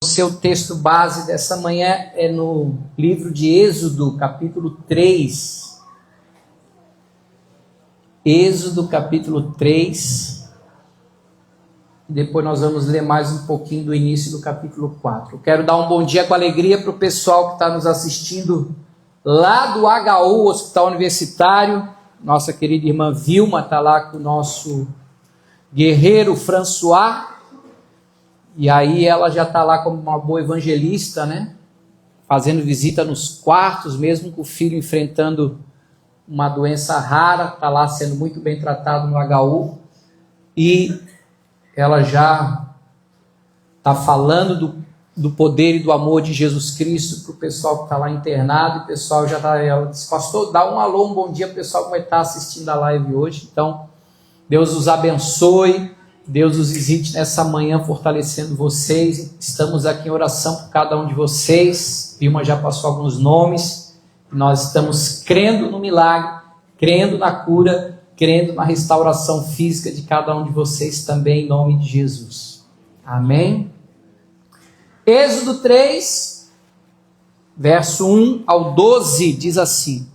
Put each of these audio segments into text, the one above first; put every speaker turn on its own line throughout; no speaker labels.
O seu texto base dessa manhã é no livro de Êxodo, capítulo 3. Êxodo, capítulo 3. Depois nós vamos ler mais um pouquinho do início do capítulo 4. Eu quero dar um bom dia com alegria para o pessoal que está nos assistindo lá do HU, Hospital Universitário. Nossa querida irmã Vilma está lá com o nosso guerreiro François. E aí ela já está lá como uma boa evangelista, né? Fazendo visita nos quartos, mesmo com o filho enfrentando uma doença rara, está lá sendo muito bem tratado no HU. E ela já está falando do poder e do amor de Jesus Cristo para o pessoal que está lá internado. E o pessoal já está... Ela disse, pastor, dá um alô, um bom dia para o pessoal que vai estar assistindo a live hoje. Então, Deus os abençoe. Deus os visite nessa manhã fortalecendo vocês. Estamos aqui em oração por cada um de vocês. Vilma já passou alguns nomes. Nós estamos crendo no milagre, crendo na cura, crendo na restauração física de cada um de vocês também, em nome de Jesus. Amém? Êxodo 3, verso 1 ao 12, diz assim: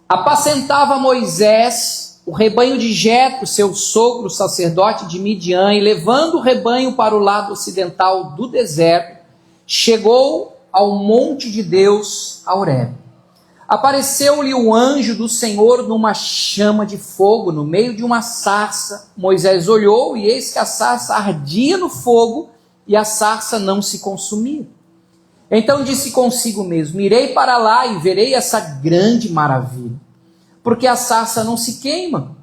Apacentava Moisés o rebanho de Jetro, seu sogro, sacerdote de Midian, e levando o rebanho para o lado ocidental do deserto, chegou ao monte de Deus, a Horebe. Apareceu-lhe o anjo do Senhor numa chama de fogo, no meio de uma sarça. Moisés olhou, e eis que a sarça ardia no fogo, e a sarça não se consumia. Então disse consigo mesmo, irei para lá e verei essa grande maravilha, porque a sarça não se queima.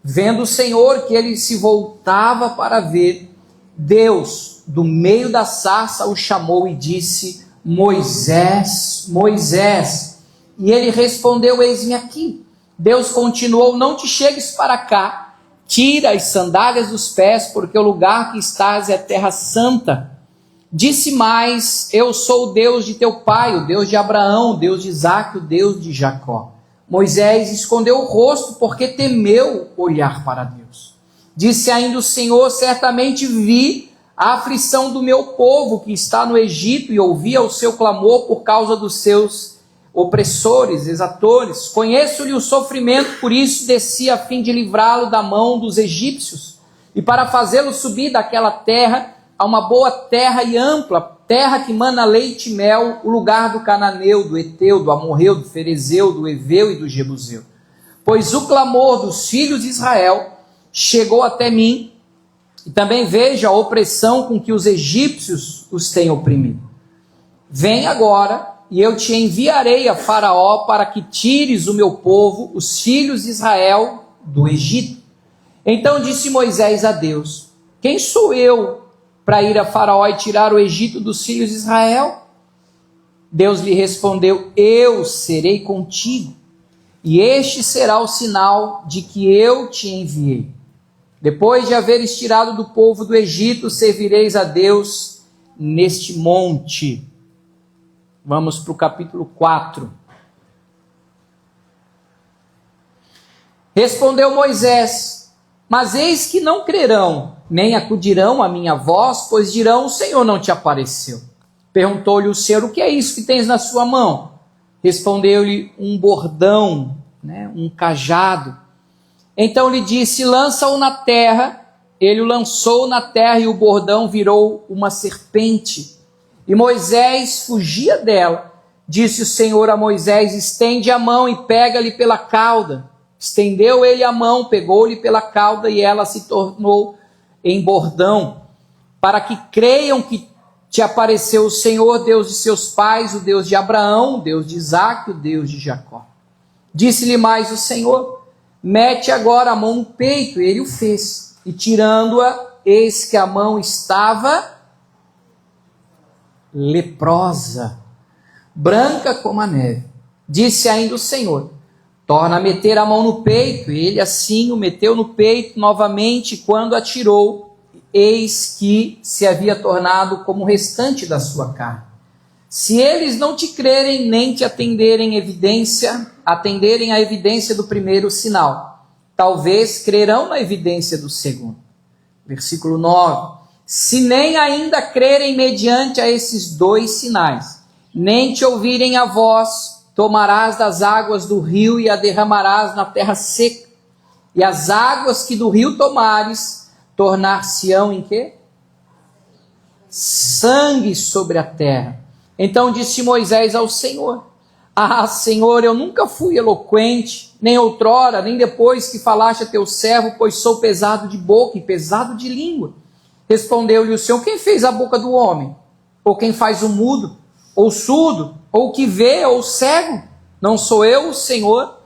Vendo o Senhor que ele se voltava para ver, Deus, do meio da sarça, o chamou e disse, Moisés, Moisés. E ele respondeu, eis-me aqui. Deus continuou, não te chegues para cá, tira as sandálias dos pés, porque o lugar que estás é terra santa. Disse mais, eu sou o Deus de teu pai, o Deus de Abraão, o Deus de Isaque, o Deus de Jacó. Moisés escondeu o rosto porque temeu olhar para Deus. Disse ainda o Senhor, certamente vi a aflição do meu povo que está no Egito e ouvi o seu clamor por causa dos seus opressores, exatores. Conheço-lhe o sofrimento, por isso desci a fim de livrá-lo da mão dos egípcios e para fazê-lo subir daquela terra a uma boa terra e ampla, terra que mana leite e mel, o lugar do cananeu, do Eteu, do Amorreu, do Ferezeu, do Eveu e do Jebuseu. Pois o clamor dos filhos de Israel chegou até mim, e também vejo a opressão com que os egípcios os têm oprimido. Vem agora, e eu te enviarei a Faraó para que tires o meu povo, os filhos de Israel, do Egito. Então disse Moisés a Deus, quem sou eu para ir a Faraó e tirar o Egito dos filhos de Israel? Deus lhe respondeu, eu serei contigo, e este será o sinal de que eu te enviei. Depois de haveres tirado do povo do Egito, servireis a Deus neste monte. Vamos para o capítulo 4. Respondeu Moisés, mas eis que não crerão, nem acudirão à minha voz, pois dirão, o Senhor não te apareceu. Perguntou-lhe o Senhor, o que é isso que tens na sua mão? Respondeu-lhe um bordão, um cajado. Então lhe disse, lança-o na terra. Ele o lançou na terra e o bordão virou uma serpente. E Moisés fugia dela. Disse o Senhor a Moisés, estende a mão e pega-lhe pela cauda. Estendeu ele a mão, pegou-lhe pela cauda e ela se tornou em bordão, para que creiam que te apareceu o Senhor, Deus de seus pais, o Deus de Abraão, o Deus de Isaque, o Deus de Jacó. Disse-lhe mais o Senhor, mete agora a mão no peito, e ele o fez, e tirando-a, eis que a mão estava leprosa, branca como a neve. Disse ainda o Senhor, torna a meter a mão no peito, e ele assim o meteu no peito novamente, quando atirou, eis que se havia tornado como o restante da sua carne. Se eles não te crerem, nem te atenderem à evidência do primeiro sinal, talvez crerão na evidência do segundo. Versículo 9. se nem ainda crerem mediante a esses 2 sinais, nem te ouvirem a voz, tomarás das águas do rio e a derramarás na terra seca. E as águas que do rio tomares, tornar-se-ão em quê? Sangue sobre a terra. Então disse Moisés ao Senhor: Ah, Senhor, eu nunca fui eloquente, nem outrora, nem depois que falaste a teu servo, pois sou pesado de boca e pesado de língua. Respondeu-lhe o Senhor: Quem fez a boca do homem? Ou quem faz o mudo? Ou surdo? Ou o que vê? Ou cego? Não sou eu, o Senhor?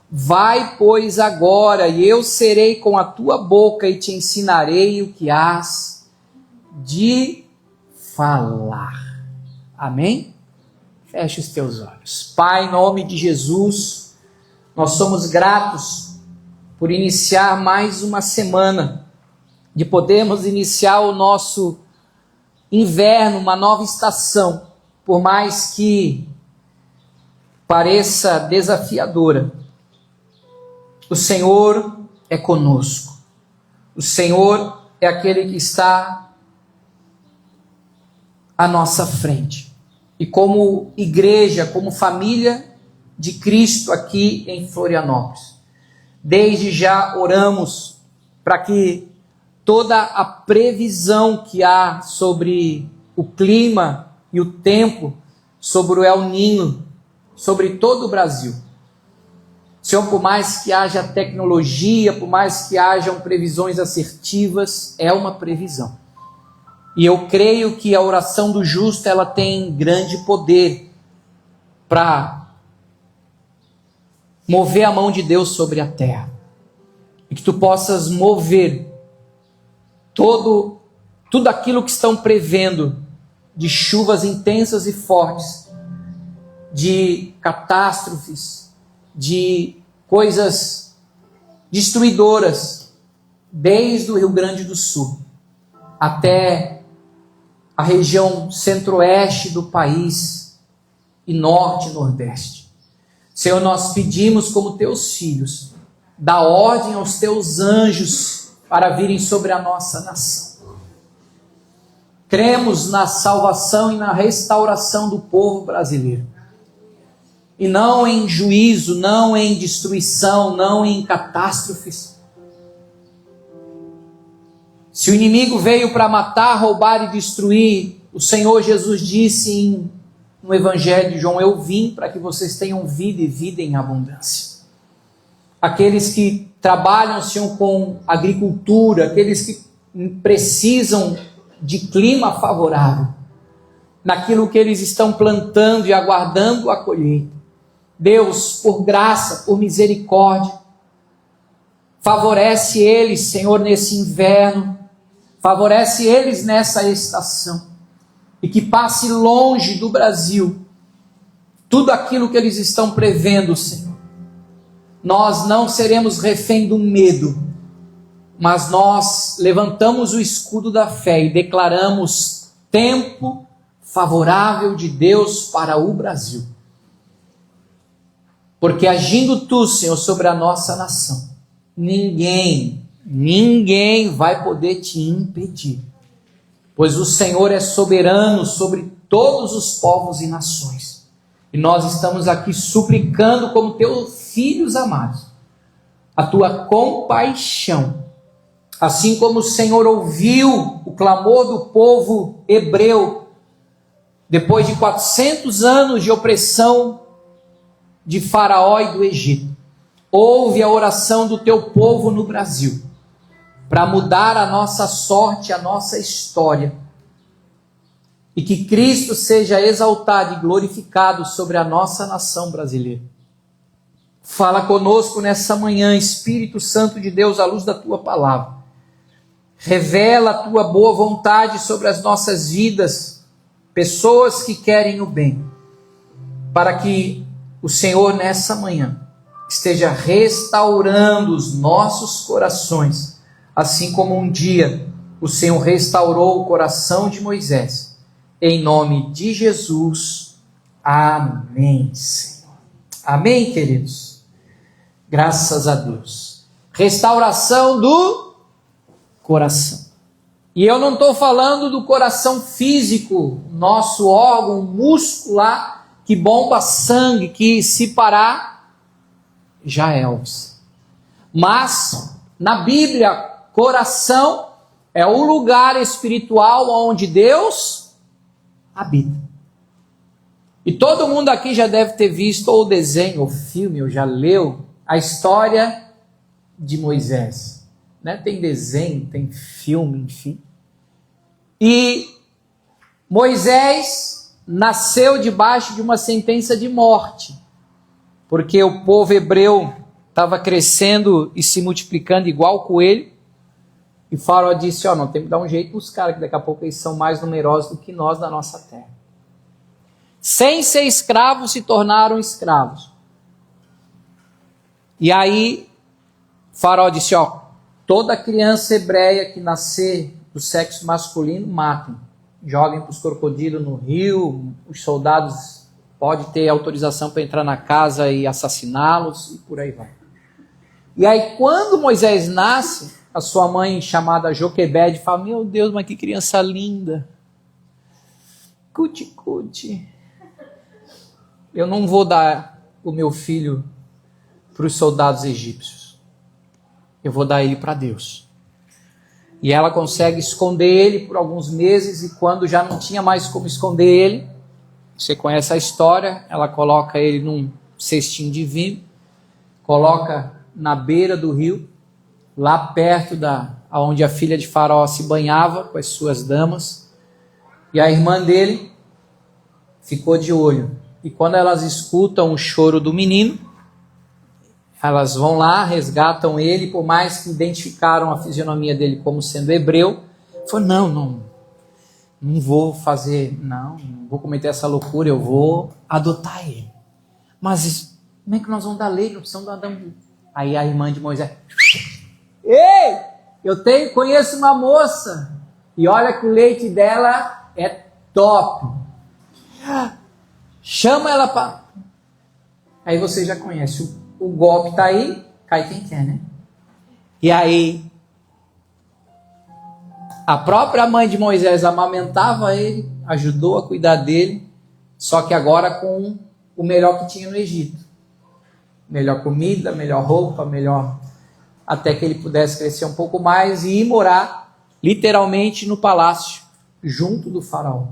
Vai, pois, agora, e eu serei com a tua boca e te ensinarei o que hás de falar. Amém? Feche os teus olhos. Pai, em nome de Jesus, nós somos gratos por iniciar mais uma semana, de podermos iniciar o nosso inverno, uma nova estação, por mais que pareça desafiadora. O Senhor é conosco. O Senhor é aquele que está à nossa frente. E como igreja, como família de Cristo aqui em Florianópolis, desde já oramos para que toda a previsão que há sobre o clima e o tempo, sobre o El Niño, sobre todo o Brasil. Senhor, por mais que haja tecnologia, por mais que hajam previsões assertivas, é uma previsão. E eu creio que a oração do justo, ela tem grande poder para mover a mão de Deus sobre a terra. E que tu possas mover tudo aquilo que estão prevendo de chuvas intensas e fortes, de catástrofes, de coisas destruidoras, desde o Rio Grande do Sul até a região centro-oeste do país e norte e nordeste. Senhor, nós pedimos como teus filhos, dá ordem aos teus anjos para virem sobre a nossa nação. Cremos na salvação e na restauração do povo brasileiro. E não em juízo, não em destruição, não em catástrofes. Se o inimigo veio para matar, roubar e destruir, o Senhor Jesus disse no Evangelho de João: eu vim para que vocês tenham vida e vida em abundância. Aqueles que trabalham, Senhor, com agricultura, aqueles que precisam de clima favorável, naquilo que eles estão plantando e aguardando a colheita. Deus, por graça, por misericórdia, favorece eles, Senhor, nesse inverno, favorece eles nessa estação, e que passe longe do Brasil tudo aquilo que eles estão prevendo, Senhor. Nós não seremos refém do medo, mas nós levantamos o escudo da fé e declaramos tempo favorável de Deus para o Brasil. Porque agindo tu, Senhor, sobre a nossa nação, ninguém vai poder te impedir. Pois o Senhor é soberano sobre todos os povos e nações. E nós estamos aqui suplicando como teus filhos amados, a tua compaixão. Assim como o Senhor ouviu o clamor do povo hebreu, depois de 400 anos de opressão de Faraó e do Egito, ouve a oração do teu povo no Brasil, para mudar a nossa sorte, a nossa história, e que Cristo seja exaltado e glorificado sobre a nossa nação brasileira. Fala conosco nessa manhã, Espírito Santo de Deus, à luz da tua palavra. Revela a tua boa vontade sobre as nossas vidas, pessoas que querem o bem, para que o Senhor nessa manhã esteja restaurando os nossos corações, assim como um dia o Senhor restaurou o coração de Moisés. Em nome de Jesus, amém, Senhor. Amém, queridos? Graças a Deus. Restauração do coração. E eu não estou falando do coração físico, nosso órgão muscular, que bomba sangue, que se parar, já é. Mas, na Bíblia, coração é o lugar espiritual onde Deus habita. E todo mundo aqui já deve ter visto ou desenho, ou filme, ou já leu a história de Moisés. Né? Tem desenho, tem filme, enfim. E Moisés nasceu debaixo de uma sentença de morte, porque o povo hebreu estava crescendo e se multiplicando igual coelho, e Faraó disse, não tem que dar um jeito nos caras, que daqui a pouco eles são mais numerosos do que nós na nossa terra. Sem ser escravos, se tornaram escravos. E aí, Faraó disse, toda criança hebreia que nascer do sexo masculino, matem. Joguem para os crocodilos no rio, os soldados podem ter autorização para entrar na casa e assassiná-los, e por aí vai. E aí, quando Moisés nasce, a sua mãe, chamada Joquebede, fala, meu Deus, mas que criança linda. Cuti. Eu não vou dar o meu filho para os soldados egípcios. Eu vou dar ele para Deus. E ela consegue esconder ele por alguns meses, e quando já não tinha mais como esconder ele, você conhece a história, ela coloca ele num cestinho de vinho, coloca na beira do rio, lá perto onde a filha de Faraó se banhava com as suas damas, e a irmã dele ficou de olho. E quando elas escutam o choro do menino, elas vão lá, resgatam ele, por mais que identificaram a fisionomia dele como sendo hebreu, falou, não vou fazer, não vou cometer essa loucura, eu vou adotar ele. Mas como é que nós vamos dar leite? Não precisamos dar... Aí a irmã de Moisés, ei, conheço uma moça, e olha que o leite dela é top. Chama ela para... Aí você já conhece, o golpe está aí, cai quem quer, né? E aí, a própria mãe de Moisés amamentava ele, ajudou a cuidar dele, só que agora com o melhor que tinha no Egito. Melhor comida, melhor roupa, até que ele pudesse crescer um pouco mais e ir morar, literalmente, no palácio, junto do faraó.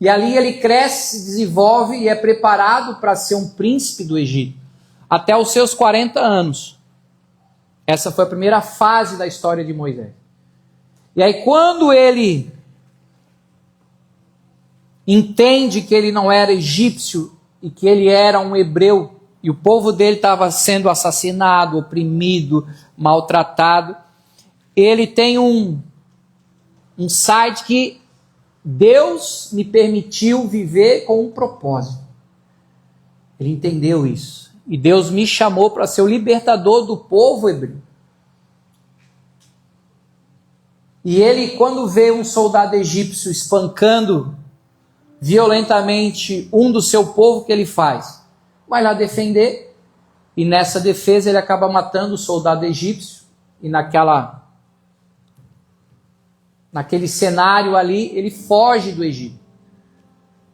E ali ele cresce, se desenvolve e é preparado para ser um príncipe do Egito, até os seus 40 anos. Essa foi a primeira fase da história de Moisés. E aí quando ele entende que ele não era egípcio e que ele era um hebreu, e o povo dele estava sendo assassinado, oprimido, maltratado, ele tem um insight que Deus me permitiu viver com um propósito. Ele entendeu isso. E Deus me chamou para ser o libertador do povo hebreu. E ele, quando vê um soldado egípcio espancando violentamente um do seu povo, o que ele faz? Vai lá defender, e nessa defesa ele acaba matando o soldado egípcio, e naquele cenário ali, ele foge do Egito,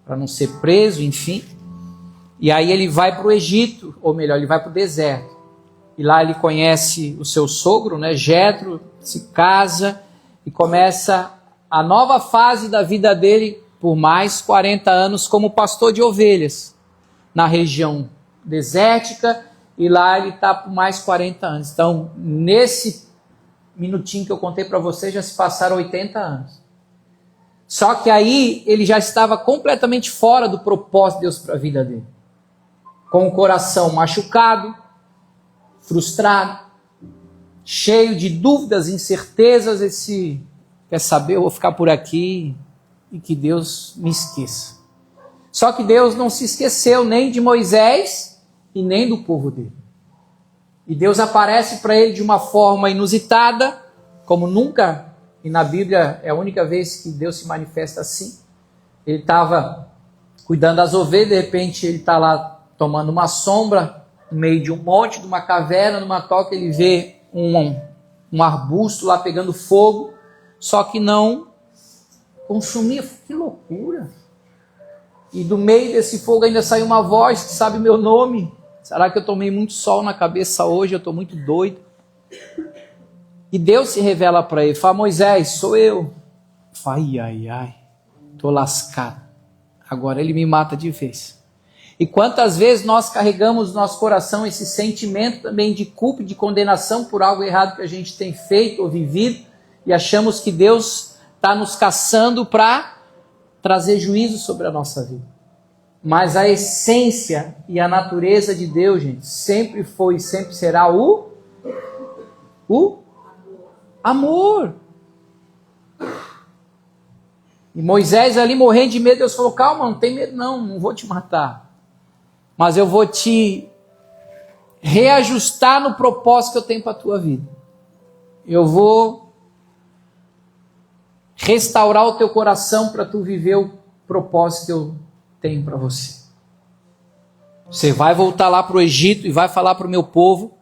para não ser preso, enfim. E aí ele vai para o Egito, ou melhor, ele vai para o deserto. E lá ele conhece o seu sogro, né, Jetro, se casa e começa a nova fase da vida dele por mais 40 anos como pastor de ovelhas na região desértica, e lá ele está por mais 40 anos. Então, nesse minutinho que eu contei para você, já se passaram 80 anos. Só que aí ele já estava completamente fora do propósito de Deus para a vida dele. Com o coração machucado, frustrado, cheio de dúvidas, incertezas, quer saber, eu vou ficar por aqui e que Deus me esqueça. Só que Deus não se esqueceu nem de Moisés e nem do povo dele. E Deus aparece para ele de uma forma inusitada, como nunca, e na Bíblia é a única vez que Deus se manifesta assim. Ele estava cuidando das ovelhas, de repente ele está lá tomando uma sombra, no meio de um monte, de uma caverna, numa toca ele vê um arbusto lá pegando fogo, só que não consumia. Que loucura! E do meio desse fogo ainda saiu uma voz que sabe meu nome. Será que eu tomei muito sol na cabeça hoje? Eu estou muito doido. E Deus se revela para ele, fala: Moisés, sou eu. Ai, estou lascado. Agora ele me mata de vez. E quantas vezes nós carregamos no nosso coração esse sentimento também de culpa e de condenação por algo errado que a gente tem feito ou vivido, e achamos que Deus está nos caçando para trazer juízo sobre a nossa vida. Mas a essência e a natureza de Deus, gente, sempre foi e sempre será o amor. E Moisés ali morrendo de medo, Deus falou: calma, não tem medo não vou te matar. Mas eu vou te reajustar no propósito que eu tenho para a tua vida. Eu vou restaurar o teu coração para tu viver o propósito que eu tenho para você. Você vai voltar lá para o Egito e vai falar para o meu povo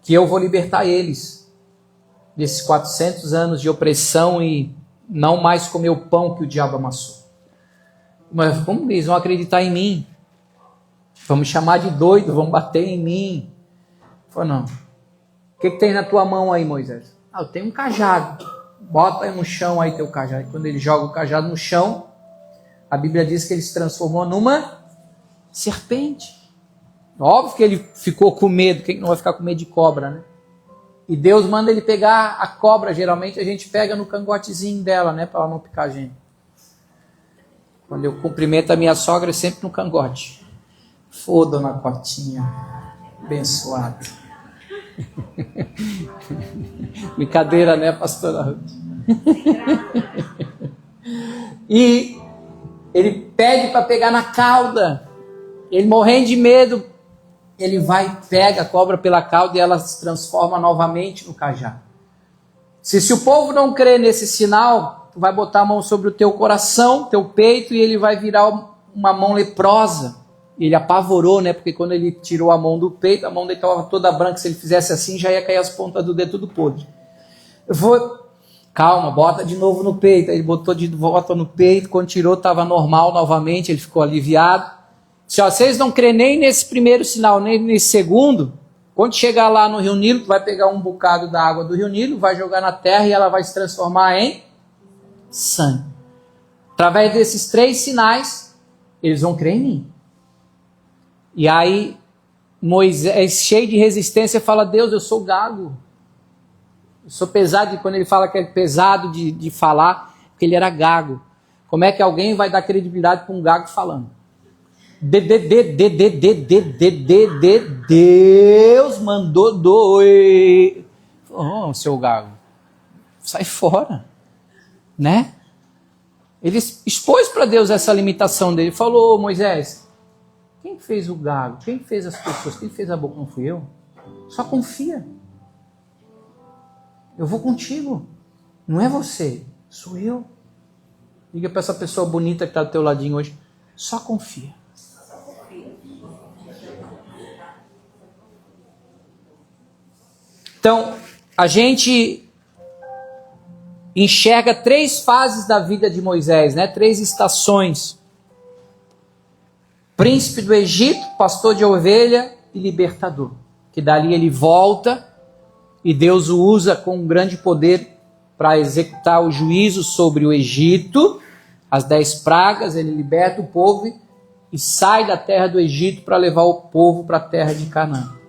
que eu vou libertar eles desses 400 anos de opressão e não mais comer o pão que o diabo amassou. Mas como eles vão acreditar em mim? Vão me chamar de doido, vão bater em mim. Falei: não. O que tem na tua mão aí, Moisés? Eu tenho um cajado. Bota aí no chão aí teu cajado. E quando ele joga o cajado no chão, a Bíblia diz que ele se transformou numa serpente. Óbvio que ele ficou com medo. Quem não vai ficar com medo de cobra, né? E Deus manda ele pegar a cobra. Geralmente a gente pega no cangotezinho dela, né? Para ela não picar a gente. Quando eu cumprimento a minha sogra, é sempre no cangote. Dona Cotinha, abençoada. Brincadeira, né, pastora Ruth? E ele pede para pegar na cauda. Ele morrendo de medo, ele vai, pega a cobra pela cauda e ela se transforma novamente no cajado. Se o povo não crê nesse sinal, tu vai botar a mão sobre o teu coração, teu peito, e ele vai virar uma mão leprosa. Ele apavorou, né? Porque quando ele tirou a mão do peito, a mão dele estava toda branca. Se ele fizesse assim, já ia cair as pontas do dedo tudo podre. Calma, bota de novo no peito. Aí ele botou de volta no peito. Quando tirou, estava normal novamente. Ele ficou aliviado. Se vocês não crêem nem nesse primeiro sinal, nem nesse segundo, quando chegar lá no Rio Nilo, tu vai pegar um bocado da água do Rio Nilo, vai jogar na terra e ela vai se transformar em sangue. Através desses 3 sinais, eles vão crer em mim. E aí Moisés, cheio de resistência, fala: Deus, eu sou gago. Eu sou pesado. E quando ele fala que é pesado de falar, porque ele era gago. Como é que alguém vai dar credibilidade para um gago falando? Deus mandou doer. Oh, seu gago, sai fora, né? Ele expôs para Deus essa limitação dele. Falou: Moisés, quem fez o gago? Quem fez as pessoas? Quem fez a boca? Não fui eu. Só confia. Eu vou contigo. Não é você, sou eu. Liga para essa pessoa bonita que está do teu ladinho hoje. Só confia. Então, a gente enxerga 3 fases da vida de Moisés, né? 3 estações. Príncipe do Egito, pastor de ovelha e libertador. Que dali ele volta e Deus o usa com um grande poder para executar o juízo sobre o Egito. As 10 pragas, ele liberta o povo e sai da terra do Egito para levar o povo para a terra de Canaã.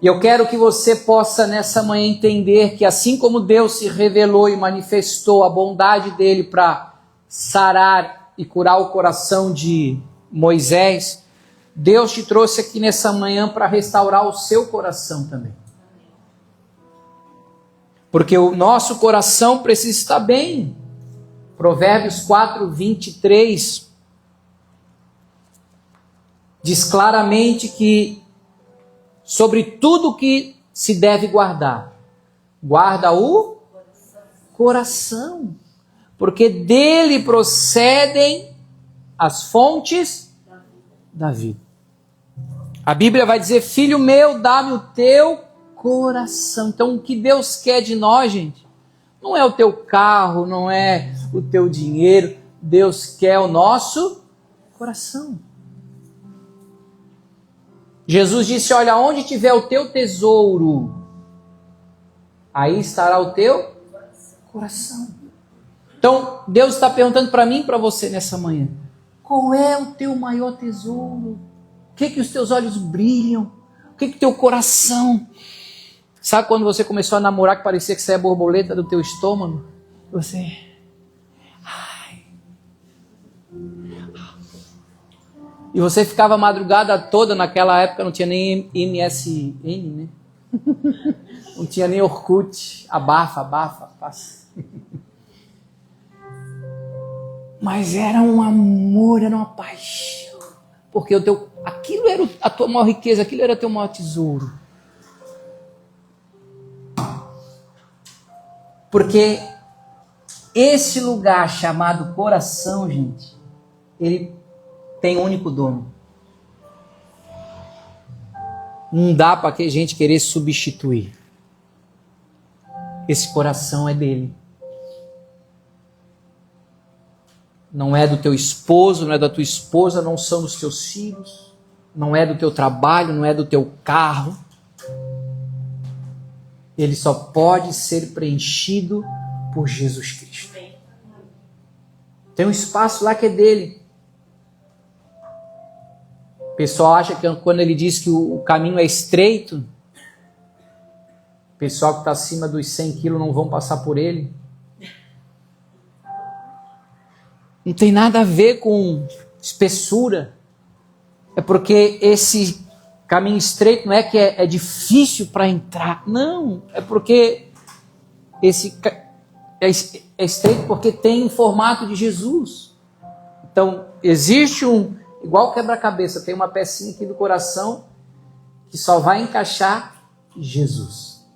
E eu quero que você possa nessa manhã entender que assim como Deus se revelou e manifestou a bondade dele para sarar e curar o coração de Moisés, Deus te trouxe aqui nessa manhã para restaurar o seu coração também. Porque o nosso coração precisa estar bem. Provérbios 4, 23 diz claramente que sobre tudo que se deve guardar, guarda o coração, porque dele procedem as fontes da vida. A Bíblia vai dizer: filho meu, dá-me o teu coração. Então o que Deus quer de nós, gente, Não é o teu carro, não é o teu dinheiro. Deus quer o nosso coração. Jesus disse, olha, onde tiver o teu tesouro, aí estará o teu coração. Então, Deus está perguntando para mim e para você nessa manhã, qual é o teu maior tesouro? O que os teus olhos brilham? O que o teu coração... Sabe quando você começou a namorar que parecia que saía borboleta do teu estômago? Você... E você ficava a madrugada toda, naquela época não tinha nem MSN, né? Não tinha nem Orkut, abafa, passa. Mas era um amor, era uma paixão. Porque aquilo era a tua maior riqueza, aquilo era o teu maior tesouro. Porque esse lugar chamado coração, gente, ele tem um único dono. Não dá para a gente querer substituir. Esse coração é dele. Não é do teu esposo, não é da tua esposa, não são dos teus filhos, não é do teu trabalho, não é do teu carro. Ele só pode ser preenchido por Jesus Cristo. Tem um espaço lá que é dele. O pessoal acha que quando ele diz que o caminho é estreito, o pessoal que está acima dos 100 quilos não vão passar por ele. Não tem nada a ver com espessura. É porque esse caminho estreito não é que é difícil para entrar. Não, é porque é estreito porque tem o formato de Jesus. Então, existe igual quebra-cabeça, tem uma pecinha aqui do coração que só vai encaixar Jesus.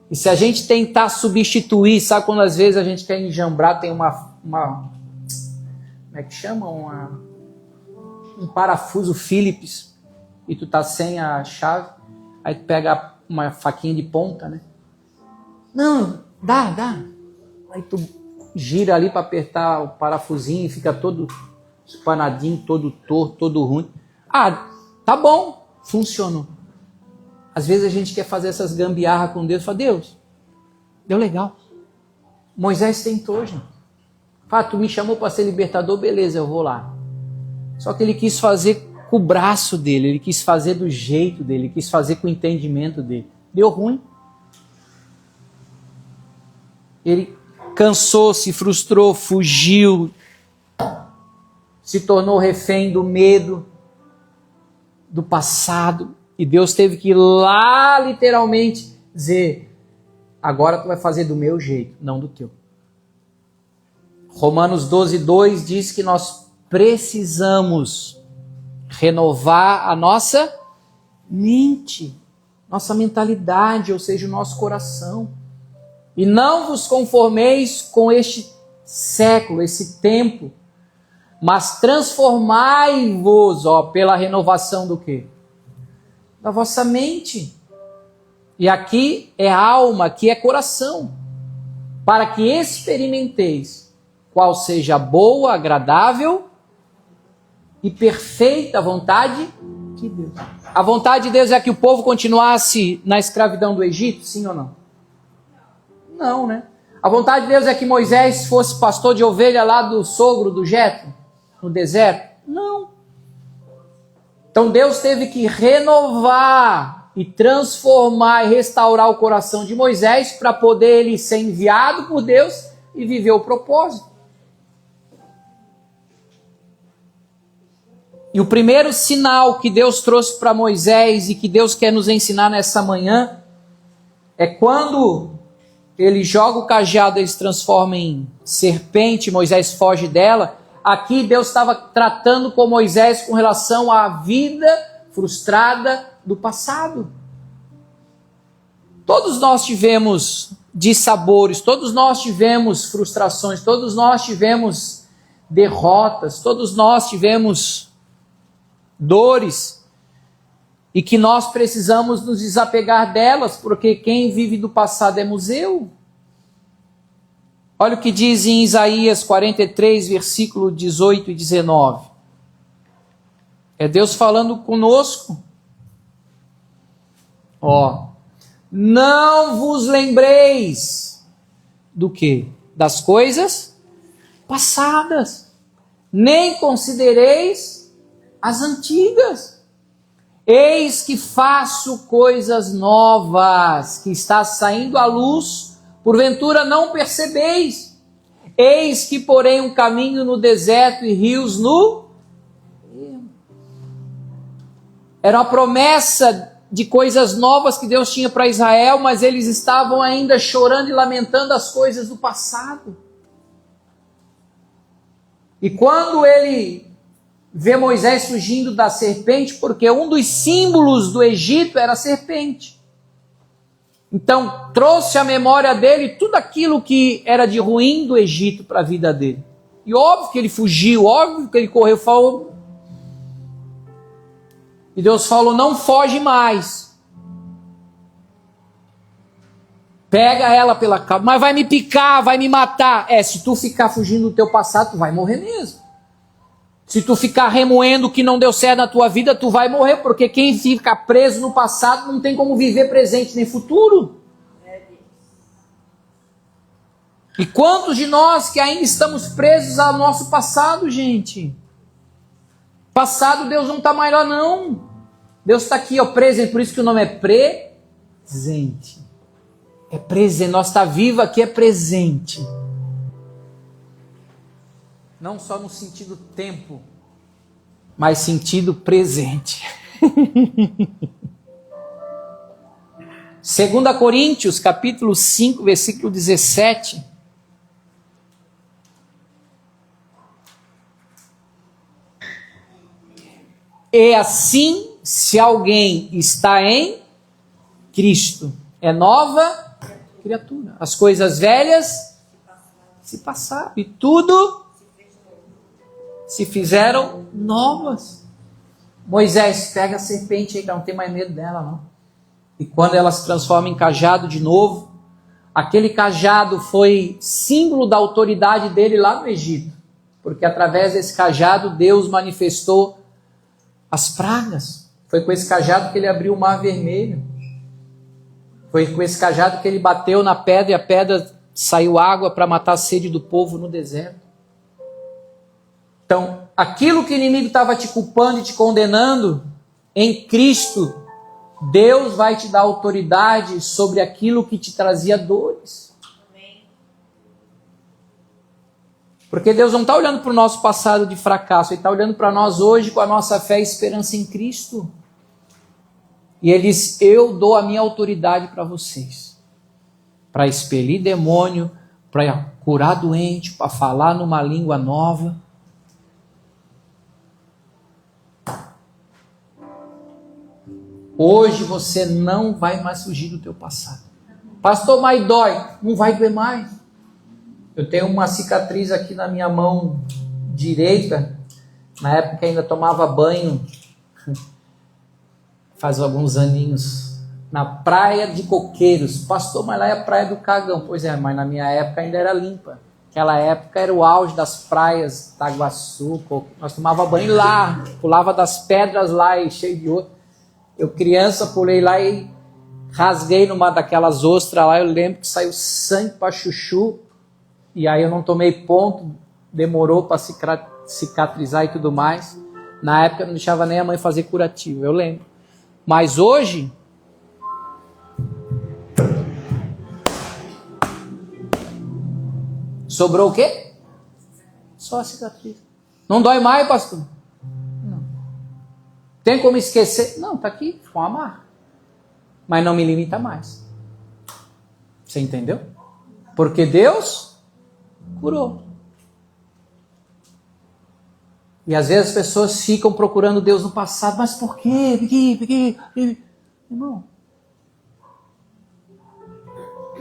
E se a gente tentar substituir, sabe quando às vezes a gente quer enjambrar, tem uma como é que chama? Um parafuso Phillips e tu tá sem a chave, aí tu pega uma faquinha de ponta, né? Não, dá. Aí tu gira ali para apertar o parafusinho e fica todo espanadinho, todo torto, todo ruim. Ah, tá bom, funcionou. Às vezes a gente quer fazer essas gambiarras com Deus, fala, Deus, deu legal. Moisés tentou, gente. Fala, tu me chamou para ser libertador, beleza, eu vou lá. Só que ele quis fazer com o braço dele, ele quis fazer do jeito dele, ele quis fazer com o entendimento dele. Deu ruim. Ele cansou, se frustrou, fugiu, se tornou refém do medo, do passado. E Deus teve que ir lá, literalmente, dizer, agora tu vai fazer do meu jeito, não do teu. Romanos 12:2 diz que nós precisamos renovar a nossa mente, nossa mentalidade, ou seja, o nosso coração. E não vos conformeis com este século, esse tempo, mas transformai-vos, pela renovação do quê? Da vossa mente. E aqui é alma, aqui é coração. Para que experimenteis qual seja a boa, agradável e perfeita vontade de Deus. A vontade de Deus é que o povo continuasse na escravidão do Egito, sim ou não? Não, né? A vontade de Deus é que Moisés fosse pastor de ovelha lá do sogro do Jetro, no deserto? Não. Então Deus teve que renovar e transformar e restaurar o coração de Moisés para poder ele ser enviado por Deus e viver o propósito. E o primeiro sinal que Deus trouxe para Moisés e que Deus quer nos ensinar nessa manhã é quando ele joga o cajado, ele se transforma em serpente, Moisés foge dela. Aqui Deus estava tratando com Moisés com relação à vida frustrada do passado. Todos nós tivemos dissabores, todos nós tivemos frustrações, todos nós tivemos derrotas, todos nós tivemos dores, e que nós precisamos nos desapegar delas, porque quem vive do passado é museu. Olha o que diz em Isaías 43, versículo 18 e 19. É Deus falando conosco. Ó, não vos lembreis do quê? Das coisas passadas, nem considereis as antigas. Eis que faço coisas novas, que está saindo à luz, porventura não percebeis. Eis que porém um caminho no deserto e rios no... Era uma promessa de coisas novas que Deus tinha para Israel, mas eles estavam ainda chorando e lamentando as coisas do passado. E quando ele vê Moisés fugindo da serpente, porque um dos símbolos do Egito era a serpente. Então trouxe à memória dele tudo aquilo que era de ruim do Egito para a vida dele. E óbvio que ele fugiu, óbvio que ele correu, falou... E Deus falou, não foge mais. Pega ela pela cauda, mas vai me picar, vai me matar. Se tu ficar fugindo do teu passado, tu vai morrer mesmo. Se tu ficar remoendo o que não deu certo na tua vida, tu vai morrer, porque quem fica preso no passado não tem como viver presente nem futuro. E quantos de nós que ainda estamos presos ao nosso passado, gente? Passado, Deus não está mais lá, não. Deus está aqui, ó, presente. Por isso que o nome é presente. É presente. Nós está vivo aqui, é presente. Não só no sentido tempo, mas sentido presente. 2 Coríntios, capítulo 5, versículo 17. E assim, se alguém está em Cristo, é nova criatura. As coisas velhas se passaram e tudo se fizeram novas. Moisés, pega a serpente aí, que não tem mais medo dela, não. E quando ela se transforma em cajado de novo, aquele cajado foi símbolo da autoridade dele lá no Egito, porque através desse cajado Deus manifestou as pragas. Foi com esse cajado que ele abriu o mar vermelho. Foi com esse cajado que ele bateu na pedra e a pedra saiu água para matar a sede do povo no deserto. Então, aquilo que o inimigo estava te culpando e te condenando, em Cristo, Deus vai te dar autoridade sobre aquilo que te trazia dores. Porque Deus não está olhando para o nosso passado de fracasso, Ele está olhando para nós hoje com a nossa fé e esperança em Cristo. E Ele diz, eu dou a minha autoridade para vocês. Para expelir demônio, para curar doente, para falar numa língua nova. Hoje você não vai mais fugir do teu passado. Pastor, mas dói. Não vai doer mais. Eu tenho uma cicatriz aqui na minha mão direita. Na época ainda tomava banho. Faz alguns aninhos. Na praia de Coqueiros. Pastor, mas lá é a praia do Cagão. Pois é, mas na minha época ainda era limpa. Aquela época era o auge das praias, Itaguaçu. Nós tomava banho lá. Pulava das pedras lá e cheio de ouro. Eu criança pulei lá e rasguei numa daquelas ostras lá. Eu lembro que saiu sangue para chuchu. E aí eu não tomei ponto. Demorou para cicatrizar e tudo mais. Na época eu não deixava nem a mãe fazer curativo. Eu lembro. Mas hoje... sobrou o quê? Só a cicatriz. Não dói mais, pastor? Não. Tem como esquecer? Não, está aqui, com a marca. Mas não me limita mais. Você entendeu? Porque Deus curou. E às vezes as pessoas ficam procurando Deus no passado. Mas por quê? Por quê? Irmão.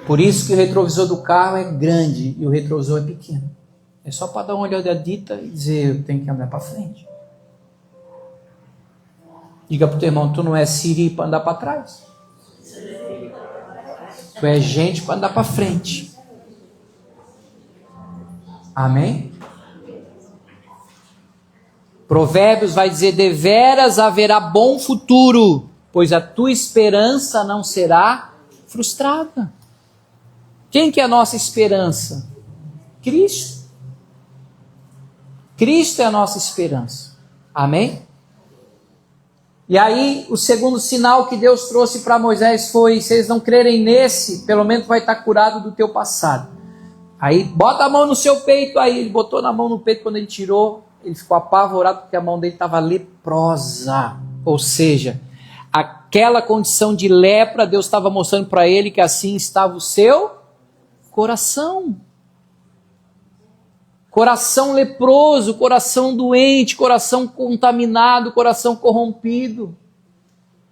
Por isso que o retrovisor do carro é grande e o retrovisor é pequeno. É só para dar uma olhadita e dizer, eu tenho que andar para frente. Diga para o teu irmão, tu não é Siri para andar para trás. Tu é gente para andar para frente. Amém? Provérbios vai dizer: deveras haverá bom futuro, pois a tua esperança não será frustrada. Quem que é a nossa esperança? Cristo. Cristo é a nossa esperança. Amém? E aí, o segundo sinal que Deus trouxe para Moisés foi: se eles não crerem nesse, pelo menos vai estar curado do teu passado. Aí, bota a mão no seu peito. Aí, ele botou na mão no peito, quando ele tirou, ele ficou apavorado porque a mão dele estava leprosa. Ou seja, aquela condição de lepra, Deus estava mostrando para ele que assim estava o seu coração. Coração leproso, coração doente, coração contaminado, coração corrompido.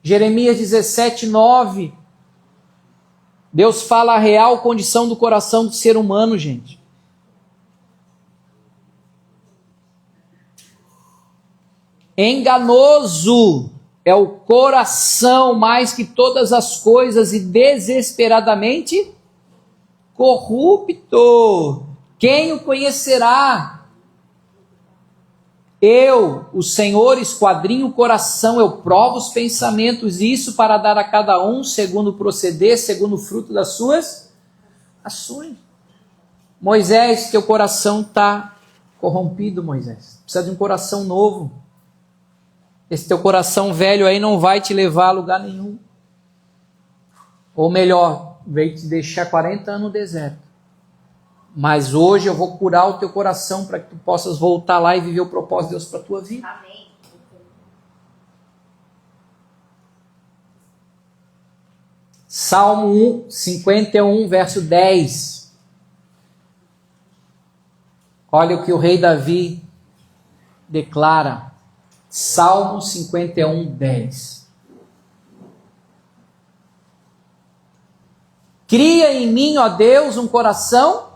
Jeremias 17:9. Deus fala a real condição do coração do ser humano, gente. Enganoso é o coração mais que todas as coisas e desesperadamente corrupto. Quem o conhecerá? Eu, o Senhor, esquadrinho o coração, eu provo os pensamentos, isso para dar a cada um segundo o proceder, segundo o fruto das suas ações. Moisés, teu coração está corrompido, Moisés. Precisa de um coração novo. Esse teu coração velho aí não vai te levar a lugar nenhum. Ou melhor, veio te deixar 40 anos no deserto. Mas hoje eu vou curar o teu coração para que tu possas voltar lá e viver o propósito de Deus para a tua vida.
Amém.
Salmo 51, verso 10. Olha o que o rei Davi declara. Salmo 51, 10. Cria em mim, ó Deus, um coração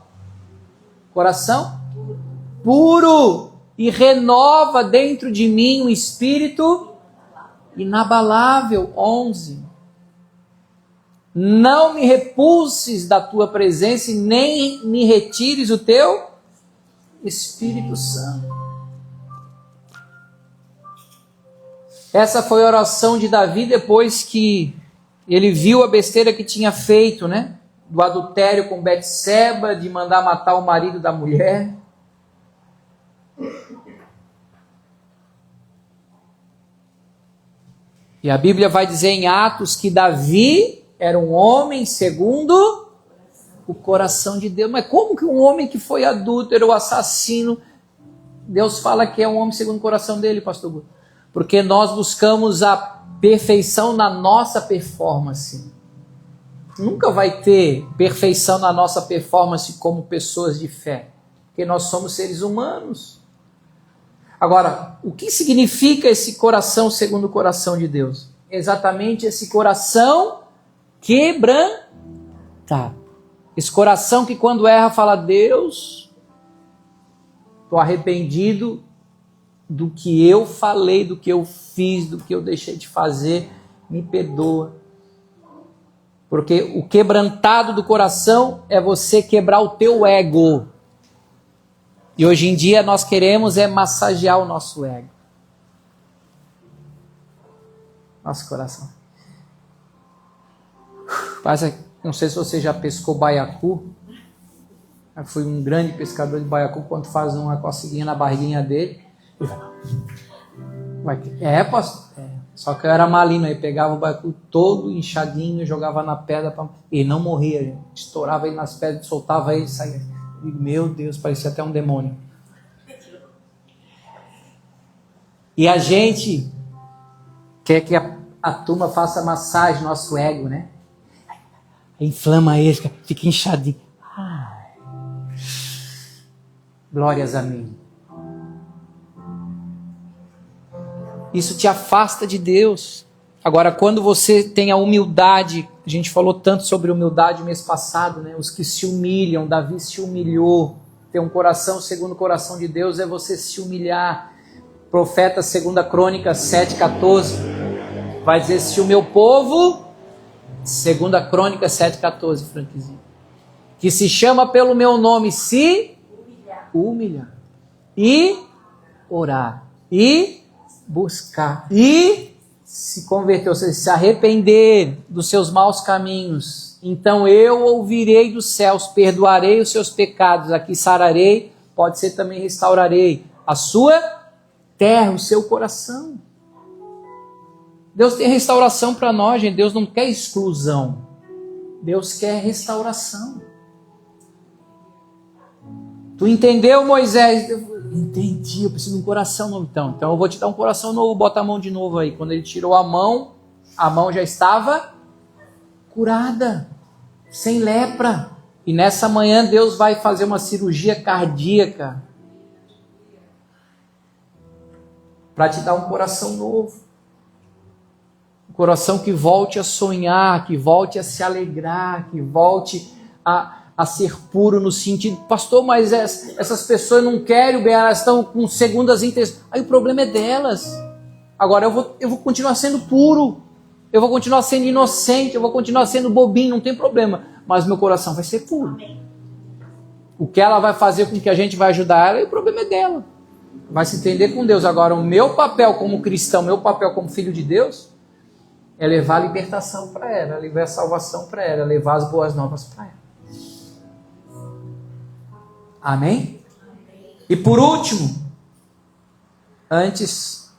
puro, e renova dentro de mim um espírito inabalável. 11. Não me repulses da tua presença e nem me retires o teu Espírito Santo. Essa foi a oração de Davi depois que ele viu a besteira que tinha feito, né? Do adultério com Betseba, de mandar matar o marido da mulher. E a Bíblia vai dizer em Atos que Davi era um homem segundo o coração de Deus. Mas como que um homem que foi adúltero, assassino, Deus fala que é um homem segundo o coração dele, pastor Guto? Porque nós buscamos a perfeição na nossa performance. Nunca vai ter perfeição na nossa performance como pessoas de fé, porque nós somos seres humanos. Agora, o que significa esse coração segundo o coração de Deus? Exatamente esse coração quebrantado. Esse coração que quando erra fala: Deus, estou arrependido do que eu falei, do que eu fiz, do que eu deixei de fazer, me perdoa. Porque o quebrantado do coração é você quebrar o teu ego. E hoje em dia nós queremos massagear o nosso ego. Nosso coração. Não sei se você já pescou baiacu. Eu fui um grande pescador de baiacu. Quando faz uma coceguinha na barriguinha dele, pastor? Só que eu era maligno, aí pegava o baiacu todo inchadinho, jogava na pedra, e não morria, gente. Estourava ele nas pedras, soltava ele e saía. Meu Deus, parecia até um demônio. E a gente quer que a turma faça massagem no nosso ego, né? Inflama ele, fica inchadinho. Glórias a mim. Isso te afasta de Deus. Agora, quando você tem a humildade, a gente falou tanto sobre humildade mês passado, né? Os que se humilham, Davi se humilhou. Ter um coração segundo o coração de Deus é você se humilhar. Profeta 2 Crônicas 7,14 vai dizer: se o meu povo, 2 Crônicas 7,14, Franquezinho, que se chama pelo meu nome, se humilhar e orar e buscar e se converter, ou seja, se arrepender dos seus maus caminhos, então eu ouvirei dos céus, perdoarei os seus pecados, aqui sararei, pode ser também restaurarei a sua terra, o seu coração. Deus tem restauração para nós, gente. Deus não quer exclusão, Deus quer restauração. Tu entendeu, Moisés? Entendi, eu preciso de um coração novo. Então eu vou te dar um coração novo, bota a mão de novo aí. Quando ele tirou a mão já estava curada, sem lepra. E nessa manhã Deus vai fazer uma cirurgia cardíaca para te dar um coração novo. Um coração que volte a sonhar, que volte a se alegrar, que volte a ser puro no sentido, pastor, mas essas pessoas não querem o bem, elas estão com segundas intenções. Aí o problema é delas. Agora eu vou continuar sendo puro, eu vou continuar sendo inocente, eu vou continuar sendo bobinho, não tem problema, mas meu coração vai ser puro. O que ela vai fazer com que a gente vai ajudar ela, o problema é dela. Vai se entender com Deus. Agora o meu papel como cristão, meu papel como filho de Deus, é levar a libertação para ela, levar a salvação para ela, levar as boas novas para ela. Amém? E por último, antes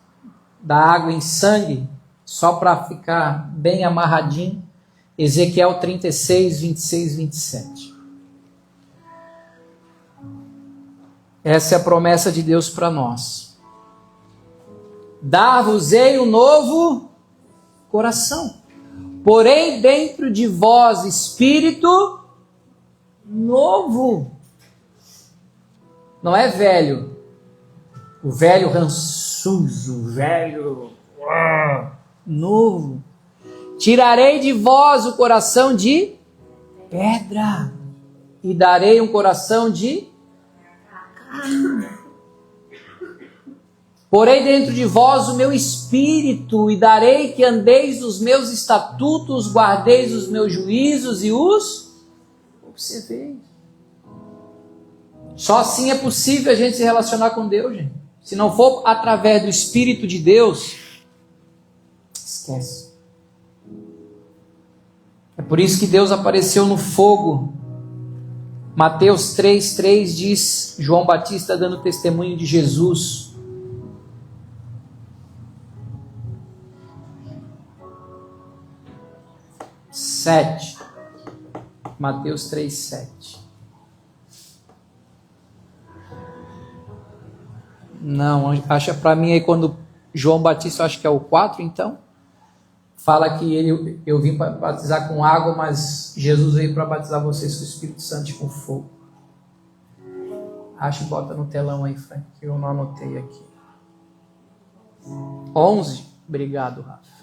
da água em sangue, só para ficar bem amarradinho, Ezequiel 36, 26, 27. Essa é a promessa de Deus para nós. Dar-vos-ei um novo coração, porém dentro de vós espírito novo. Não é velho, o velho rançoso, o velho novo. Tirarei de vós o coração de pedra e darei um coração de carne. Porei dentro de vós o meu espírito e darei que andeis nos meus estatutos, guardeis os meus juízos e os observeis. Só assim é possível a gente se relacionar com Deus, gente. Se não for através do Espírito de Deus, esquece. É por isso que Deus apareceu no fogo. Mateus 3,3 diz, João Batista dando testemunho de Jesus. Mateus 3,7. Não, acha para mim aí quando João Batista, acho que é o 4 então, fala que eu vim para batizar com água, mas Jesus veio para batizar vocês com o Espírito Santo e com fogo. Acho que bota no telão aí, Frank, que eu não anotei aqui. 11, obrigado, Rafa.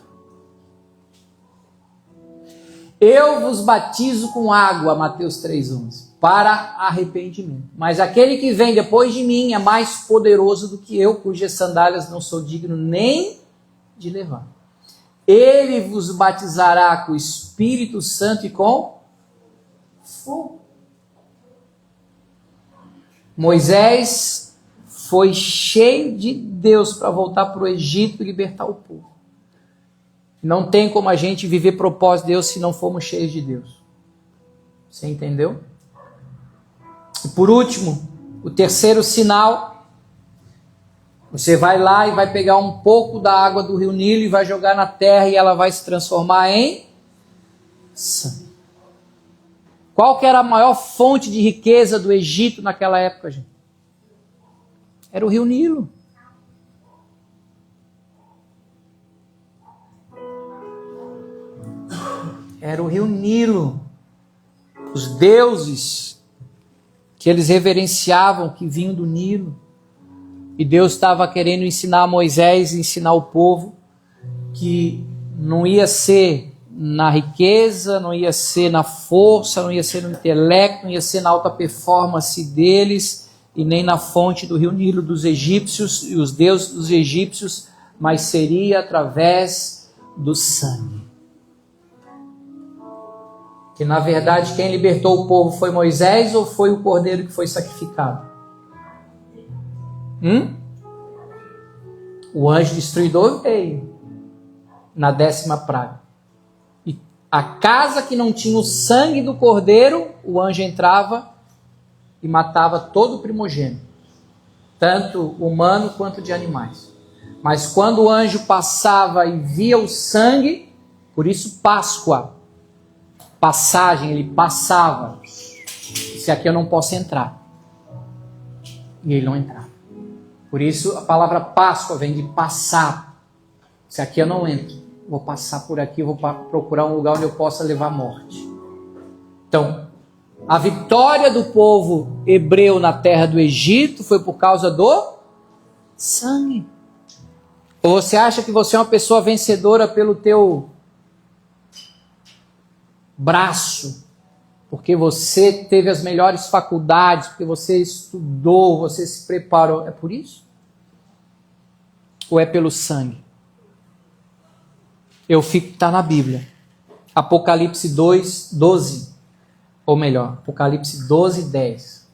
Eu vos batizo com água, Mateus 3,11, para arrependimento. Mas aquele que vem depois de mim é mais poderoso do que eu, cujas sandálias não sou digno nem de levar. Ele vos batizará com o Espírito Santo e com fogo. Moisés foi cheio de Deus para voltar para o Egito e libertar o povo. Não tem como a gente viver propósito de Deus se não formos cheios de Deus. Você entendeu? E por último, o terceiro sinal, você vai lá e vai pegar um pouco da água do rio Nilo e vai jogar na terra e ela vai se transformar em sangue. Qual que era a maior fonte de riqueza do Egito naquela época, gente? Era o rio Nilo. Era o rio Nilo. Os deuses que eles reverenciavam, que vinham do Nilo. E Deus estava querendo ensinar Moisés, ensinar o povo, que não ia ser na riqueza, não ia ser na força, não ia ser no intelecto, não ia ser na alta performance deles, e nem na fonte do rio Nilo dos egípcios e os deuses dos egípcios, mas seria através do sangue. Que na verdade quem libertou o povo foi Moisés ou foi o cordeiro que foi sacrificado? O anjo destruidor veio na 10ª praga. E a casa que não tinha o sangue do cordeiro, o anjo entrava e matava todo o primogênito, tanto humano quanto de animais. Mas quando o anjo passava e via o sangue, por isso Páscoa, passagem, ele passava. Se aqui eu não posso entrar. E ele não entrava. Por isso a palavra Páscoa vem de passar. Se aqui eu não entro, vou passar por aqui, vou procurar um lugar onde eu possa levar morte. Então, a vitória do povo hebreu na terra do Egito foi por causa do sangue. Ou você acha que você é uma pessoa vencedora pelo teu braço, porque você teve as melhores faculdades, porque você estudou, você se preparou? É por isso? Ou é pelo sangue? Está na Bíblia. Apocalipse 2, 12. Ou melhor, Apocalipse 12, 10.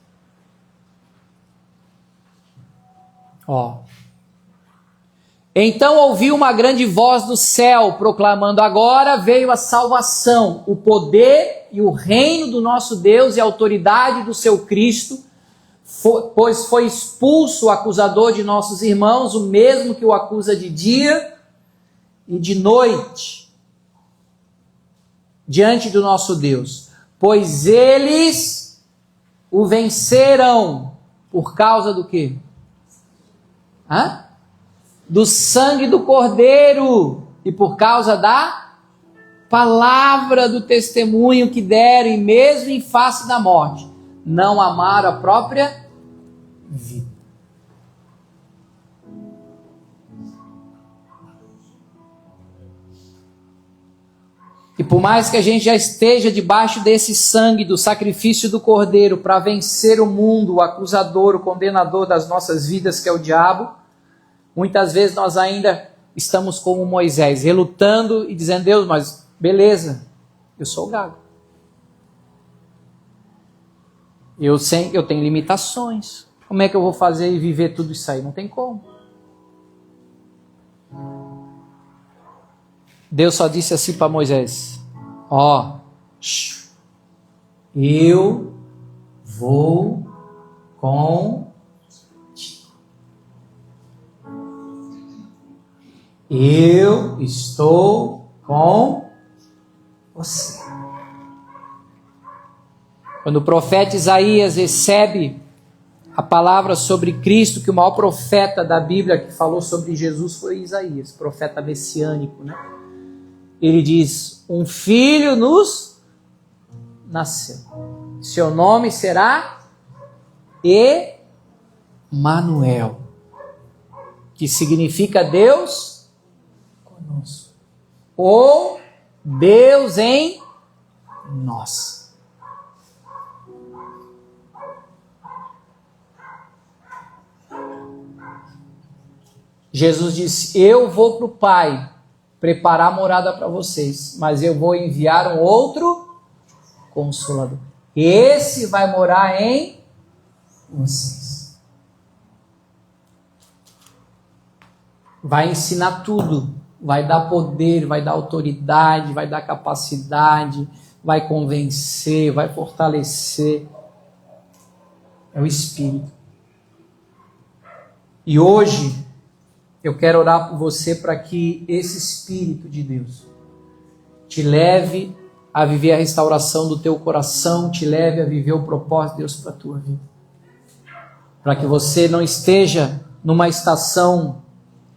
Então ouvi uma grande voz do céu, proclamando: agora veio a salvação, o poder e o reino do nosso Deus e a autoridade do seu Cristo, pois foi expulso o acusador de nossos irmãos, o mesmo que o acusa de dia e de noite, diante do nosso Deus. Pois eles o venceram por causa do quê? Do sangue do Cordeiro e por causa da palavra do testemunho que deram, e mesmo em face da morte, não amaram a própria vida. E por mais que a gente já esteja debaixo desse sangue, do sacrifício do Cordeiro, para vencer o mundo, o acusador, o condenador das nossas vidas, que é o diabo, muitas vezes nós ainda estamos como Moisés, relutando e dizendo: Deus, mas beleza, eu sou gago. Eu tenho limitações. Como é que eu vou fazer e viver tudo isso aí? Não tem como. Deus só disse assim para Moisés: eu vou contigo. Eu estou com você. Quando o profeta Isaías recebe a palavra sobre Cristo, que o maior profeta da Bíblia que falou sobre Jesus foi Isaías, profeta messiânico, né? Ele diz: um filho nos nasceu. Seu nome será Emanuel, que significa Deus conosco, ou Deus em nós. Jesus disse: eu vou para o Pai preparar morada para vocês, mas eu vou enviar um outro Consolador. Esse vai morar em vocês. Vai ensinar tudo, vai dar poder, vai dar autoridade, vai dar capacidade, vai convencer, vai fortalecer. É o Espírito. E hoje eu quero orar por você para que esse Espírito de Deus te leve a viver a restauração do teu coração, te leve a viver o propósito de Deus para a tua vida. Para que você não esteja numa estação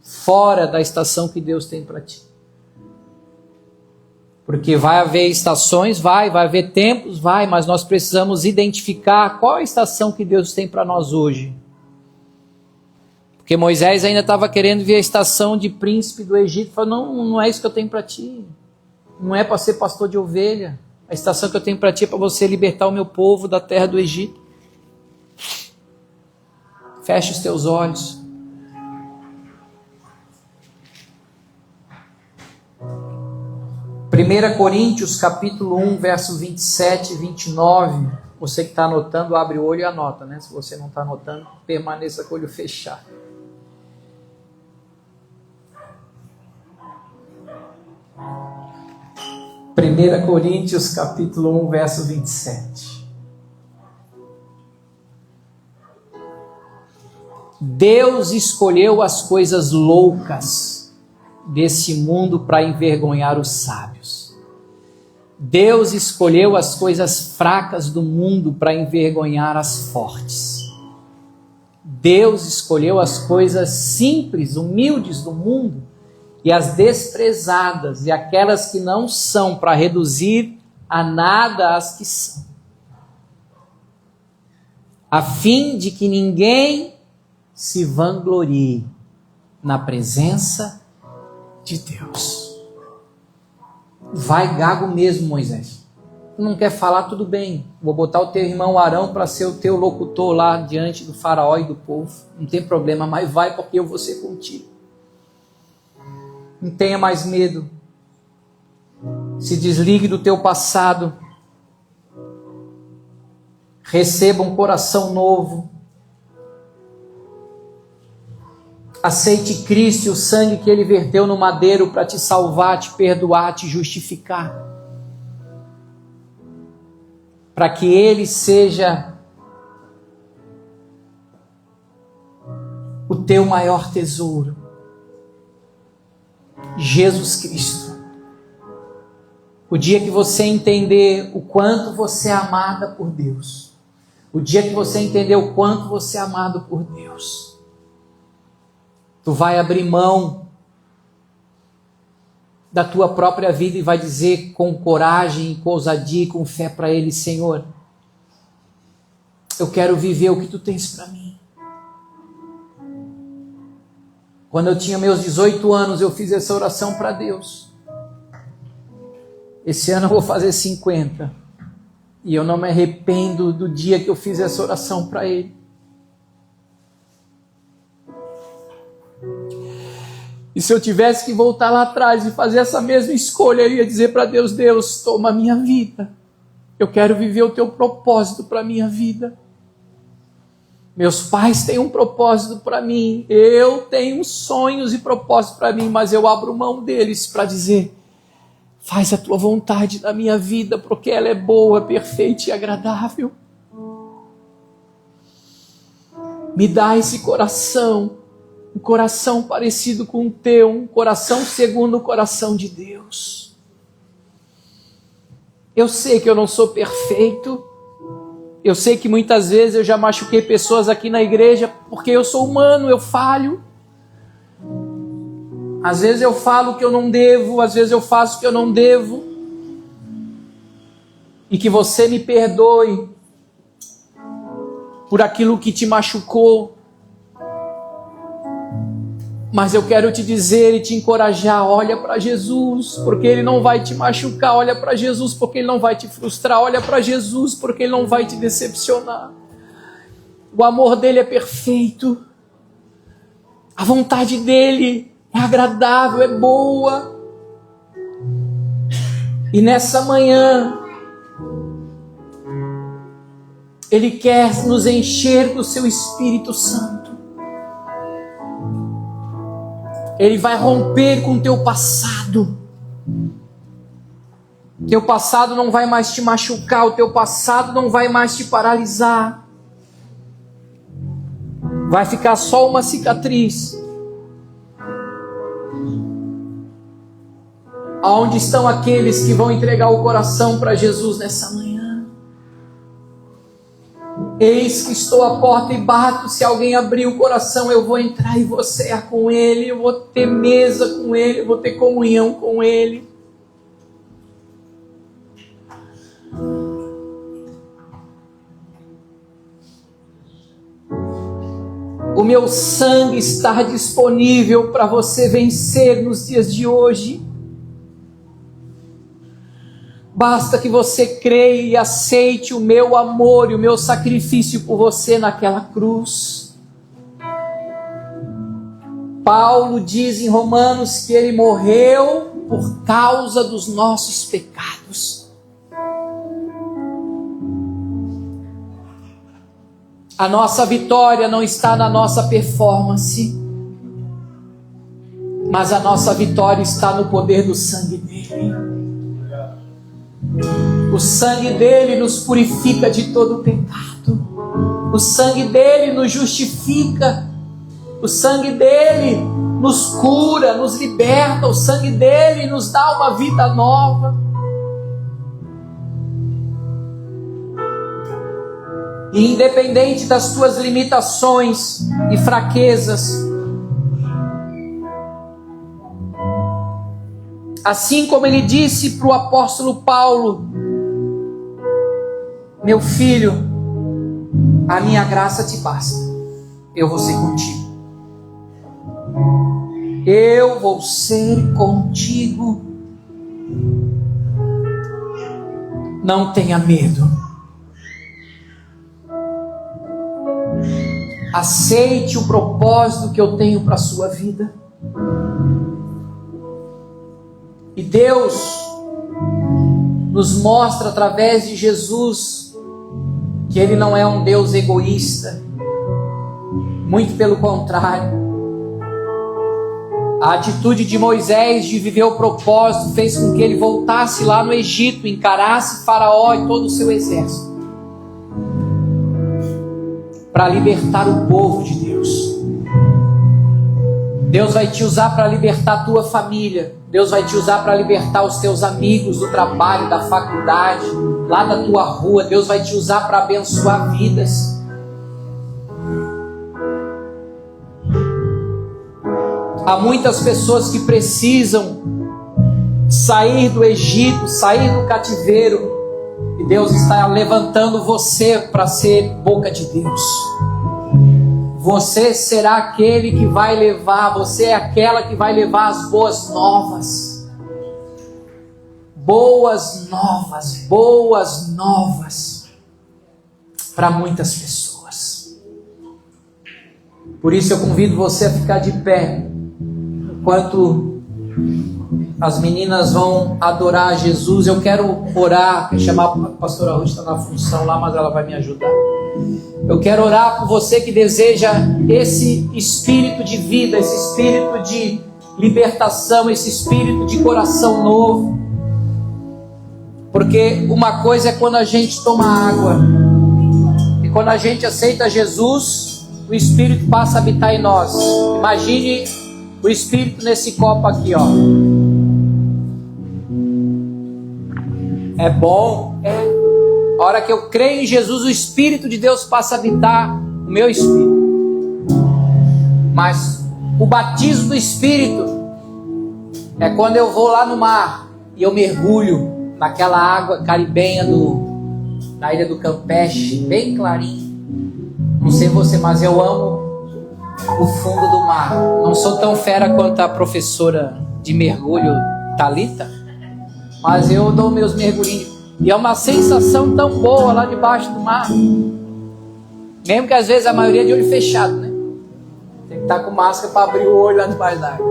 fora da estação que Deus tem para ti. Porque vai haver estações, vai haver tempos, mas nós precisamos identificar qual é a estação que Deus tem para nós hoje. Porque Moisés ainda estava querendo ver a estação de príncipe do Egito. Falou: não é isso que eu tenho para ti. Não é para ser pastor de ovelha. A estação que eu tenho para ti é para você libertar o meu povo da terra do Egito. Feche os teus olhos. Primeira Coríntios, capítulo 1, verso 27 e 29. Você que está anotando, abre o olho e anota, né? Se você não está anotando, permaneça com o olho fechado. Primeira Coríntios, capítulo 1, verso 27. Deus escolheu as coisas loucas desse mundo para envergonhar os sábios. Deus escolheu as coisas fracas do mundo para envergonhar as fortes. Deus escolheu as coisas simples, humildes do mundo e as desprezadas e aquelas que não são, para reduzir a nada as que são, a fim de que ninguém se vanglorie na presença de Deus. Vai gago mesmo, Moisés. Tu não quer falar, tudo bem. Vou botar o teu irmão Arão para ser o teu locutor lá diante do faraó e do povo. Não tem problema, mas vai, porque eu vou ser contigo. Não tenha mais medo. Se desligue do teu passado. Receba um coração novo. Aceite Cristo e o sangue que Ele verteu no madeiro para te salvar, te perdoar, te justificar. Para que Ele seja o teu maior tesouro. Jesus Cristo. O dia que você entender o quanto você é amada por Deus, o dia que você entender o quanto você é amado por Deus, tu vai abrir mão da tua própria vida e vai dizer com coragem, com ousadia e com fé para Ele: Senhor, eu quero viver o que tu tens para mim. Quando eu tinha meus 18 anos, eu fiz essa oração para Deus. Esse ano eu vou fazer 50. E eu não me arrependo do dia que eu fiz essa oração para Ele. E se eu tivesse que voltar lá atrás e fazer essa mesma escolha, eu ia dizer para Deus: Deus, toma a minha vida. Eu quero viver o teu propósito para a minha vida. Meus pais têm um propósito para mim. Eu tenho sonhos e propósitos para mim, mas eu abro mão deles para dizer: faz a tua vontade na minha vida, porque ela é boa, perfeita e agradável. Me dá esse coração, um coração parecido com o teu, um coração segundo o coração de Deus. Eu sei que eu não sou perfeito. Eu sei que muitas vezes eu já machuquei pessoas aqui na igreja, porque eu sou humano, eu falho. Às vezes eu falo o que eu não devo, às vezes eu faço o que eu não devo. E que você me perdoe por aquilo que te machucou. Mas eu quero te dizer e te encorajar: olha para Jesus, porque Ele não vai te machucar. Olha para Jesus, porque Ele não vai te frustrar. Olha para Jesus, porque Ele não vai te decepcionar. O amor dEle é perfeito. A vontade dEle é agradável, é boa. E nessa manhã, Ele quer nos encher do seu Espírito Santo. Ele vai romper com o teu passado. Teu passado não vai mais te machucar, o teu passado não vai mais te paralisar. Vai ficar só uma cicatriz. Aonde estão aqueles que vão entregar o coração para Jesus nessa manhã? Eis que estou à porta e bato. Se alguém abrir o coração, eu vou entrar e vou cear com Ele. Eu vou ter mesa com Ele, eu vou ter comunhão com Ele. O meu sangue está disponível para você vencer nos dias de hoje. Basta que você creia e aceite o meu amor e o meu sacrifício por você naquela cruz. Paulo diz em Romanos que Ele morreu por causa dos nossos pecados. A nossa vitória não está na nossa performance, mas a nossa vitória está no poder do sangue dele. O sangue dele nos purifica de todo pecado. O sangue dele nos justifica. O sangue dele nos cura, nos liberta. O sangue dele nos dá uma vida nova. E independente das tuas limitações e fraquezas, assim como ele disse para o apóstolo Paulo: meu filho, a minha graça te basta, eu vou ser contigo. Eu vou ser contigo. Não tenha medo. Aceite o propósito que eu tenho para a sua vida. E Deus nos mostra através de Jesus que Ele não é um Deus egoísta. Muito pelo contrário. A atitude de Moisés de viver o propósito fez com que ele voltasse lá no Egito, encarasse Faraó e todo o seu exército, para libertar o povo de Deus. Deus vai te usar para libertar a tua família. Deus vai te usar para libertar os teus amigos do trabalho, da faculdade, lá da tua rua. Deus vai te usar para abençoar vidas. Há muitas pessoas que precisam sair do Egito, sair do cativeiro. E Deus está levantando você para ser boca de Deus. Você será aquele que vai levar, você é aquela que vai levar as boas novas. Boas novas, boas novas para muitas pessoas. Por isso eu convido você a ficar de pé enquanto as meninas vão adorar a Jesus. Eu quero orar, quero chamar a pastora Ruth, está na função lá, mas ela vai me ajudar. Eu quero orar por você que deseja esse espírito de vida, esse espírito de libertação, esse espírito de coração novo. Porque uma coisa é quando a gente toma água, e quando a gente aceita Jesus, o Espírito passa a habitar em nós. Imagine o Espírito nesse copo aqui, ó. É bom? É. A hora que eu creio em Jesus, o Espírito de Deus passa a habitar o meu espírito. Mas o batismo do Espírito é quando eu vou lá no mar e eu mergulho naquela água caribenha da Ilha do Campeche, bem clarinho. Não sei você, mas eu amo o fundo do mar. Não sou tão fera quanto a professora de mergulho Thalita, mas eu dou meus mergulhinhos. E é uma sensação tão boa lá debaixo do mar. Mesmo que às vezes a maioria é de olho fechado, né? Tem que estar com máscara para abrir o olho lá debaixo da água.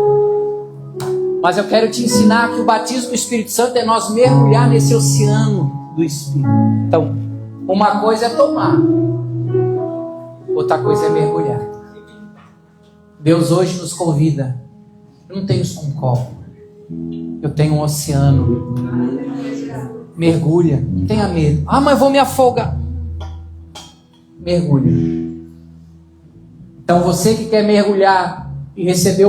Mas eu quero te ensinar que o batismo do Espírito Santo é nós mergulhar nesse oceano do Espírito. Então, uma coisa é tomar, outra coisa é mergulhar. Deus hoje nos convida. Eu não tenho só um copo, eu tenho um oceano. Mergulha, não tenha medo. Ah, mas vou me afogar. Mergulha. Então você que quer mergulhar e receber o